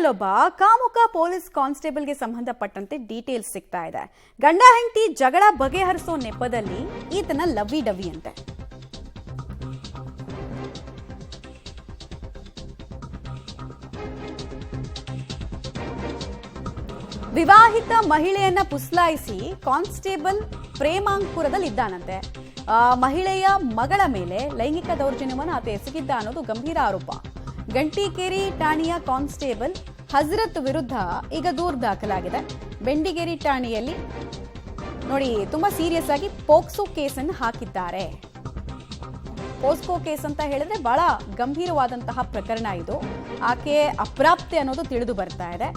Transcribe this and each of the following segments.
ಒಟ್ಟಿನಲ್ಲೊಬ್ಬ ಕಾಮುಕ police ಕಾನ್ಸ್ಟೇಬಲ್ಗೆ ಸಂಬಂಧಪಟ್ಟಂತೆ details ಸಿಗ್ತಾ ಇದೆ. ಗಂಡ ಹೆಂಡತಿ ಜಗಳ ಬಗೆಹರಿಸೋ ನೆಪದಲ್ಲಿ ಈತನ ಲವ್ವಿ ಡವ್ವಿ ಅಂತೆ. ವಿವಾಹಿತ ಮಹಿಳೆಯನ್ನ ಪುಸ್ಲಾಯಿಸಿ ಕಾನ್ಸ್ಟೇಬಲ್ ಪ್ರೇಮಾಂಕುರದಲ್ಲಿದ್ದಾನಂತೆ. ಮಹಿಳೆಯ ಮಗಳ ಮೇಲೆ ಲೈಂಗಿಕ ದೌರ್ಜನ್ಯವನ್ನು ಆತ ಎಸಗಿದ್ದ ಅನ್ನೋದು ಗಂಭೀರ ಆರೋಪ. ಗಂಟಿಕೇರಿ ಠಾಣೆಯ ಕಾನ್ಸ್ಟೇಬಲ್ ಹಜರತ್ ವಿರುದ್ಧ ಈಗ ದೂರು ದಾಖಲಾಗಿದೆ. ಬೆಂಡಿಗೇರಿ ಠಾಣೆಯಲ್ಲಿ ನೋಡಿ ತುಂಬಾ ಸೀರಿಯಸ್ ಆಗಿ ಪೋಕ್ಸೋ ಕೇಸನ್ನು ಹಾಕಿದ್ದಾರೆ. ಪೋಸ್ಕೋ ಕೇಸ್ ಅಂತ ಹೇಳಿದ್ರೆ ಬಹಳ ಗಂಭೀರವಾದಂತಹ ಪ್ರಕರಣ ಇದು. ಆಕೆ ಅಪ್ರಾಪ್ತೆ ಅನ್ನೋದು ತಿಳಿದು ಬರ್ತಾ ಇದೆ.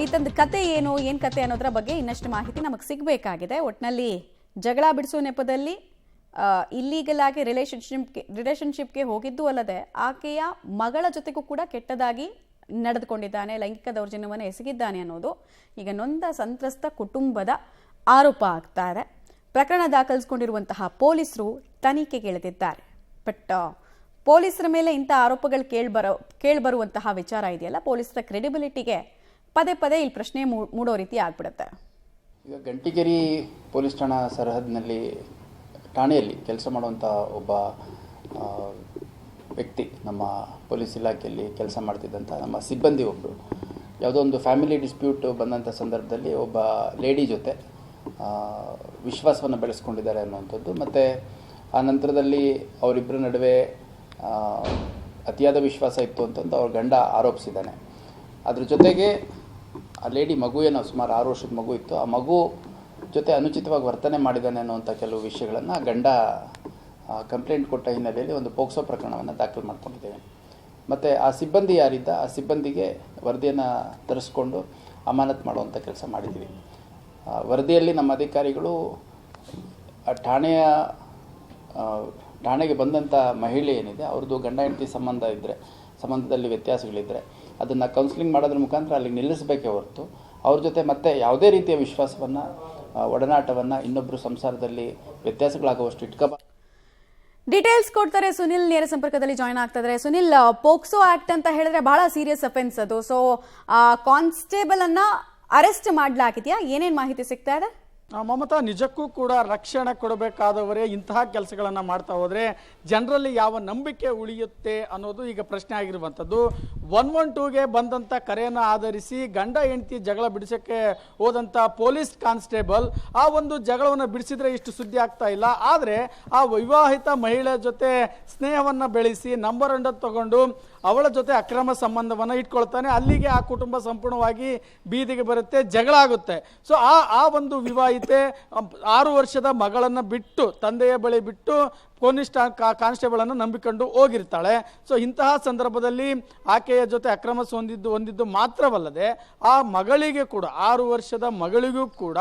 ಈತಂದ ಕತೆ ಏನ್ ಕತೆ ಅನ್ನೋದ್ರ ಬಗ್ಗೆ ಇನ್ನಷ್ಟು ಮಾಹಿತಿ ನಮಗೆ ಸಿಗಬೇಕಾಗಿದೆ. ಒಟ್ಟಿನಲ್ಲಿ ಜಗಳ ಬಿಡಿಸೋ ನೆಪದಲ್ಲಿ ಇಲ್ಲೀಗಲ್ ಆಗಿ ರಿಲೇಶನ್ಶಿಪ್ಗೆ ಹೋಗಿದ್ದು ಅಲ್ಲದೆ ಆಕೆಯ ಮಗಳ ಜೊತೆಗೂ ಕೂಡ ಕೆಟ್ಟದಾಗಿ ನಡೆದುಕೊಂಡಿದ್ದಾನೆ, ಲೈಂಗಿಕ ದೌರ್ಜನ್ಯವನ್ನು ಎಸಗಿದ್ದಾನೆ ಅನ್ನೋದು ಈಗ ನೊಂದ ಸಂತ್ರಸ್ತ ಕುಟುಂಬದ ಆರೋಪ ಆಗ್ತಾ ಇದೆ. ಪ್ರಕರಣ ದಾಖಲಿಸಿಕೊಂಡಿರುವಂತಹ ಪೊಲೀಸರು ತನಿಖೆಗೆ ಇಳಿದಿದ್ದಾರೆ. ಬಟ್ ಪೊಲೀಸರ ಮೇಲೆ ಇಂಥ ಆರೋಪಗಳು ಕೇಳಿಬರುವಂತಹ ವಿಚಾರ ಇದೆಯಲ್ಲ, ಪೊಲೀಸರ ಕ್ರೆಡಿಬಿಲಿಟಿಗೆ ಪದೇ ಪದೇ ಇಲ್ಲಿ ಪ್ರಶ್ನೆ ಮೂಡೋ ರೀತಿ ಆಗ್ಬಿಡುತ್ತೆ. ಈಗ ಗಂಟಿಗೇರಿ ಪೊಲೀಸ್ ಠಾಣೆಯಲ್ಲಿ ಕೆಲಸ ಮಾಡುವಂಥ ಒಬ್ಬ ವ್ಯಕ್ತಿ, ನಮ್ಮ ಪೊಲೀಸ್ ಇಲಾಖೆಯಲ್ಲಿ ಕೆಲಸ ಮಾಡ್ತಿದ್ದಂಥ ನಮ್ಮ ಸಿಬ್ಬಂದಿ ಒಬ್ಬರು ಯಾವುದೋ ಒಂದು ಫ್ಯಾಮಿಲಿ ಡಿಸ್ಪ್ಯೂಟ್ ಬಂದಂಥ ಸಂದರ್ಭದಲ್ಲಿ ಒಬ್ಬ ಲೇಡಿ ಜೊತೆ ವಿಶ್ವಾಸವನ್ನು ಬೆಳೆಸ್ಕೊಂಡಿದ್ದಾರೆ ಅನ್ನುವಂಥದ್ದು. ಮತ್ತು ಆ ನಂತರದಲ್ಲಿ ಅವರಿಬ್ಬರ ನಡುವೆ ಅತಿಯಾದ ವಿಶ್ವಾಸ ಇತ್ತು ಅಂತಂದು ಅವ್ರ ಗಂಡ ಆರೋಪಿಸಿದ್ದಾನೆ. ಅದ್ರ ಜೊತೆಗೆ ಆ ಲೇಡಿ ಮಗು ಏನೋ ಸುಮಾರು 6 ವರ್ಷದ ಮಗು ಇತ್ತು, ಆ ಮಗು ಜೊತೆ ಅನುಚಿತವಾಗಿ ವರ್ತನೆ ಮಾಡಿದ್ದಾನೆ ಅನ್ನುವಂಥ ಕೆಲವು ವಿಷಯಗಳನ್ನು ಗಂಡ ಕಂಪ್ಲೇಂಟ್ ಕೊಟ್ಟ ಹಿನ್ನೆಲೆಯಲ್ಲಿ ಒಂದು ಪೋಕ್ಸೋ ಪ್ರಕರಣವನ್ನು ದಾಖಲು ಮಾಡ್ಕೊಂಡಿದ್ದೇವೆ. ಮತ್ತು ಆ ಸಿಬ್ಬಂದಿ ಯಾರಿದ್ದ ಆ ಸಿಬ್ಬಂದಿಗೆ ವರದಿಯನ್ನು ತರಿಸ್ಕೊಂಡು ಅಮಾನತು ಮಾಡುವಂಥ ಕೆಲಸ ಮಾಡಿದ್ದೀವಿ. ವರದಿಯಲ್ಲಿ ನಮ್ಮ ಅಧಿಕಾರಿಗಳು ಠಾಣೆಗೆ ಬಂದಂಥ ಮಹಿಳೆ ಏನಿದೆ ಅವ್ರದ್ದು ಗಂಡ ಹೆಂಡತಿ ಸಂಬಂಧದಲ್ಲಿ ವ್ಯತ್ಯಾಸಗಳಿದ್ದರೆ ಅದನ್ನು ಕೌನ್ಸಿಲಿಂಗ್ ಮಾಡೋದ್ರ ಮುಖಾಂತರ ಅಲ್ಲಿಗೆ ನಿಲ್ಲಿಸಬೇಕೇ ಹೊರತು ಅವ್ರ ಜೊತೆ ಮತ್ತೆ ಯಾವುದೇ ರೀತಿಯ ವಿಶ್ವಾಸವನ್ನು ಒಡನಾಟವನ್ನು ಇನ್ನೊಬ್ಬರು ಸಂಸಾರದಲ್ಲಿ ವ್ಯತ್ಯಾಸಗಳಾಗುವಷ್ಟು ಇಟ್ಕೋಬಾರ್ದು. ಡೀಟೇಲ್ಸ್ ಕೊಡ್ತಾರೆ ಸುನಿಲ್, ನೇರ ಸಂಪರ್ಕದಲ್ಲಿ ಜಾಯ್ನ್ ಆಗ್ತಾ ಇದ್ದಾರೆ. ಸುನಿಲ್, ಪೋಕ್ಸೋ ಆಕ್ಟ್ ಅಂತ ಹೇಳಿದ್ರೆ ಬಹಳ ಸೀರಿಯಸ್ ಅಫೆನ್ಸ್ ಅದು. ಸೊ ಕಾನ್ಸ್ಟೇಬಲ್ ಅನ್ನ ಅರೆಸ್ಟ್ ಮಾಡಲಾಗಿದೆಯಾ? ಏನೇನ್ ಮಾಹಿತಿ ಸಿಗ್ತಾ ಇದೆ? ಮಮತಾ, ನಿಜಕ್ಕೂ ಕೂಡ ರಕ್ಷಣೆ ಕೊಡಬೇಕಾದವರೇ ಇಂತಹ ಕೆಲಸಗಳನ್ನು ಮಾಡ್ತಾ ಹೋದರೆ ಜನರಲ್ಲಿ ಯಾವ ನಂಬಿಕೆ ಉಳಿಯುತ್ತೆ ಅನ್ನೋದು ಈಗ ಪ್ರಶ್ನೆ ಆಗಿರುವಂಥದ್ದು. 112ಗೆ ಬಂದಂಥ ಕರೆಯನ್ನು ಆಧರಿಸಿ ಗಂಡ ಹೆಂಡತಿ ಜಗಳ ಬಿಡಿಸೋಕ್ಕೆ ಹೋದಂಥ ಪೊಲೀಸ್ ಕಾನ್ಸ್ಟೇಬಲ್ ಆ ಒಂದು ಜಗಳವನ್ನು ಬಿಡಿಸಿದ್ರೆ ಇಷ್ಟು ಸುದ್ದಿ ಆಗ್ತಾ ಇಲ್ಲ. ಆದರೆ ಆ ವಿವಾಹಿತ ಮಹಿಳೆ ಜೊತೆ ಸ್ನೇಹವನ್ನು ಬೆಳೆಸಿ ನಂಬರ್ ತಗೊಂಡು ಅವಳ ಜೊತೆ ಅಕ್ರಮ ಸಂಬಂಧವನ್ನು ಇಟ್ಕೊಳ್ತಾನೆ. ಅಲ್ಲಿಗೆ ಆ ಕುಟುಂಬ ಸಂಪೂರ್ಣವಾಗಿ ಬೀದಿಗೆ ಬರುತ್ತೆ, ಜಗಳ ಆಗುತ್ತೆ. ಸೊ ಆ ಒಂದು ವಿವಾಹಿತೆ 6 ವರ್ಷದ ಮಗಳನ್ನು ಬಿಟ್ಟು, ತಂದೆಯ ಬಳಿ ಬಿಟ್ಟು ಪೊಲೀಸ್ ಕಾನ್ಸ್ಟೇಬಲ್ ಅನ್ನು ನಂಬಿಕೊಂಡು ಹೋಗಿರ್ತಾಳೆ. ಸೊ ಇಂತಹ ಸಂದರ್ಭದಲ್ಲಿ ಆಕೆಯ ಜೊತೆ ಅಕ್ರಮ ಹೊಂದಿದ್ದು ಮಾತ್ರವಲ್ಲದೆ ಆ ಮಗಳಿಗೆ ಕೂಡ 6 ವರ್ಷದ ಮಗಳಿಗೂ ಕೂಡ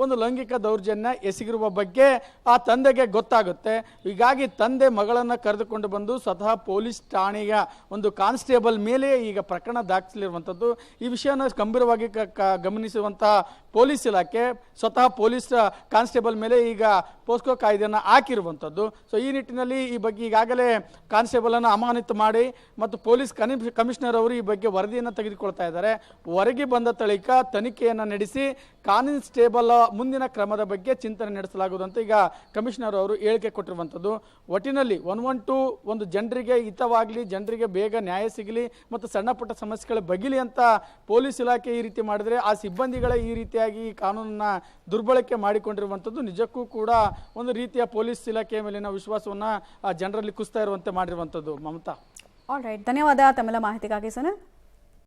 ಒಂದು ಲೈಂಗಿಕ ದೌರ್ಜನ್ಯ ಎಸಗಿರುವ ಬಗ್ಗೆ ಆ ತಂದೆಗೆ ಗೊತ್ತಾಗುತ್ತೆ. ಹೀಗಾಗಿ ತಂದೆ ಮಗಳನ್ನು ಕರೆದುಕೊಂಡು ಬಂದು ಸ್ವತಃ ಪೊಲೀಸ್ ಠಾಣೆಯ ಒಂದು ಕಾನ್ಸ್ಟೇಬಲ್ ಮೇಲೆ ಈಗ ಪ್ರಕರಣ ದಾಖಲಿರುವಂಥದ್ದು. ಈ ವಿಷಯನ ಗಂಭೀರವಾಗಿ ಗಮನಿಸುವಂತಹ ಪೊಲೀಸ್ ಇಲಾಖೆ ಸ್ವತಃ ಪೊಲೀಸ್ ಕಾನ್ಸ್ಟೇಬಲ್ ಮೇಲೆ ಈಗ ಪೋಸ್ಕೋ ಕಾಯ್ದೆಯನ್ನು ಹಾಕಿರುವಂಥದ್ದು. ಸೊ ಈ ನಿಟ್ಟಿನಲ್ಲಿ ಈ ಬಗ್ಗೆ ಈಗಾಗಲೇ ಕಾನ್ಸ್ಟೇಬಲ್ ಅನ್ನು ಅಮಾನತು ಮಾಡಿ ಮತ್ತು ಪೊಲೀಸ್ ಕಮಿಷನರ್ ಅವರು ಈ ಬಗ್ಗೆ ವರದಿಯನ್ನು ತೆಗೆದುಕೊಳ್ತಾ ಇದ್ದಾರೆ. ಹೊರಗೆ ಬಂದ ತಳಿಕ ತನಿಖೆಯನ್ನು ನಡೆಸಿ ಕಾನ್ಸ್ಟೇಬಲ್ ಮುಂದಿನ ಕ್ರಮದ ಬಗ್ಗೆ ಚಿಂತನೆ ನಡೆಸಲಾಗುವುದು ಅಂತ ಈಗ ಕಮಿಷನರ್ ಅವರು ಹೇಳಿಕೆ ಕೊಟ್ಟಿರುವಂಥದ್ದು. ಒಟ್ಟಿನಲ್ಲಿ 112 ಒಂದು ಜನರಿಗೆ ಹಿತವಾಗಲಿ, ಜನರಿಗೆ ಬೇಗ ನ್ಯಾಯ ಸಿಗಲಿ ಮತ್ತು ಸಣ್ಣ ಪುಟ್ಟ ಸಮಸ್ಯೆಗಳು ಬಗಿಲಿ ಅಂತ ಪೊಲೀಸ್ ಇಲಾಖೆ ಈ ರೀತಿ ಮಾಡಿದರೆ ಆ ಸಿಬ್ಬಂದಿಗಳೇ ಈ ರೀತಿಯಾಗಿ ಕಾನೂನನ್ನು ದುರ್ಬಳಕೆ ಮಾಡಿಕೊಂಡಿರುವಂಥದ್ದು ನಿಜಕ್ಕೂ ಕೂಡ ಒಂದು ರೀತಿಯ ಪೊಲೀಸ್ ಇಲಾಖೆಯ ಮೇಲಿನ ವಿಶ್ವಾಸವನ್ನು ಜನರಲ್ಲಿ ಕುಸಿತಾ ಇರುವಂತೆ ಮಾಡಿರುವಂಥದ್ದು. ಮಮತಾ, ಆಲ್ ರೈಟ್, ಧನ್ಯವಾದ ತಮ್ಮೆಲ್ಲ ಮಾಹಿತಿಗಾಗಿ ಸುನಿಲ್.